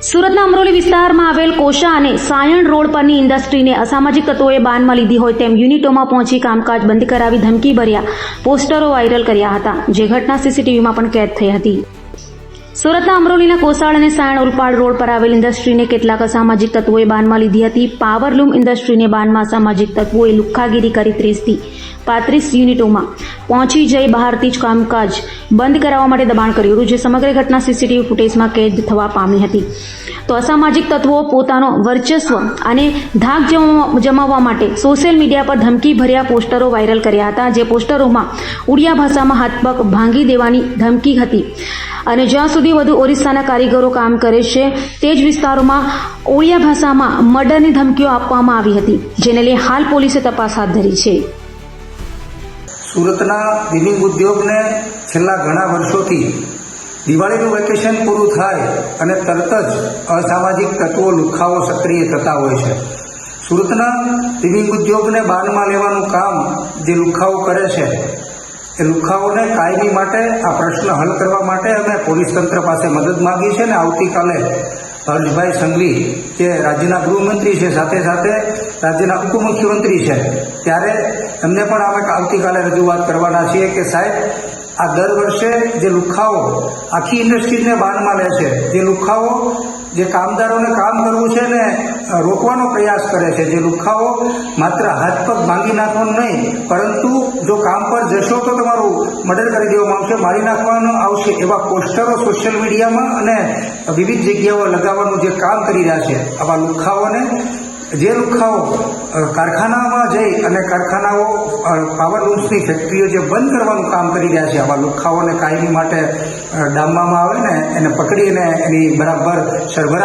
સુરતના અમરોલી વિસ્તારમાં આવેલ કોશા અને સાયણ રોડ પરની ઇન્ડસ્ટ્રીને અસામાજિક તત્વોએ બાનમાં લીધી હોય તેમ યુનિટોમાં પહોંચી કામકાજ બંધ કરાવી ધમકી ભર્યા પોસ્ટરો વાયરલ કર્યા હતા, જે ઘટના સીસીટીવીમાં પણ કેદ થઈ હતી. સુરતના અમરોલીના કોસાળ અને સાયણ ઓલપાડ રોડ પર આવેલ ઇન્ડસ્ટ્રીને કેટલાક અસામાજિક તત્વોએ બાનમાં લીધી હતી. પાવરલૂમ ઇન્ડસ્ટ્રીને બાનમાં અસામાજિક તત્વોએ લુખ્ખાગીરી કરી 30 થી 35 યુનિટોમાં પહોંચી જઈ બહારથી જ કામકાજ બંધ કરાવવા માટે દબાણ કર્યું હતું, જે સમગ્ર ઘટના સીસીટીવી ફૂટેજમાં કેદ થવા પામી હતી. તો અસામાજિક તત્વો પોતાનો વર્ચસ્વ અને ધાક જમાવવા માટે સોશિયલ મીડિયા પર ધમકી ભર્યા પોસ્ટરો વાયરલ કર્યા હતા, જે પોસ્ટરોમાં ઉડિયા ભાષામાં હાથ પગ ભાંગી દેવાની ધમકી હતી. અને જ્યાં સુધી વધુ ઓરિસ્સાના કારીગરો કામ કરે છે તે જ વિસ્તારોમાં ઓડિયા ભાષામાં મર્ડરની ધમકીઓ આપવામાં આવી હતી, જેને લઈ હાલ પોલીસે તપાસ હાથ ધરી છે. સુરતના બિલ્ડિંગ ઉદ્યોગને છેલ્લા ઘણા વર્ષોથી દિવાળીનું વેકેશન પૂરું થાય અને તરત જ અસામાજિક તત્વો લુખ્ખાઓ સક્રિય થતા હોય છે. સુરતના બિલ્ડિંગ ઉદ્યોગને બાનમાં લેવાનું કામ જે લુખ્ખાઓ કરે છે, એ લુખ્ખાઓને કાયમી માટે આ પ્રશ્ન હલ કરવા માટે અમે પોલીસ તંત્ર પાસે મદદ માંગી છે. અને આવતીકાલે હર્ષભાઈ સંઘવી જે રાજ્યના ગૃહમંત્રી છે, સાથે સાથે રાજ્યના ઉપમુખ્યમંત્રી છે, ત્યારે એમને પણ અમે આવતીકાલે રજૂઆત કરવાના છીએ કે સાહેબ, આ દર વર્ષે જે લુખ્ખાઓ આખી ઇન્ડસ્ટ્રીને બાનમાં લે છે, જે લુખ્ખાઓ જે કામદારોને કામ કરવું છે ને રોકવાનો પ્રયાસ કરે છે, જે લુખ્ખાઓ માત્ર હાથ પગ ભાંગી નાખવાનું નહીં, પરંતુ જો કામ પર જશો તો તમારું મર્ડર કરી દેવામાં આવશે, મારી નાખવાનું આવશે, એવા પોસ્ટરો સોશિયલ મીડિયામાં અને વિવિધ જગ્યાઓ લગાવવાનું જે કામ કરી રહ્યા છે, આવા લુખ્ખાઓને જે લુખ્ખાઓ કારખાનામાં જઈ અને કારખાનાઓ પાવરલૂમ્સની ફેક્ટરીઓ જે બંધ કરવાનું કામ કરી રહ્યા છે, આવા લુખ્ખાઓને કાયમી માટે ડામવામાં આવે ને એને પકડીને એની બરાબર સરભરા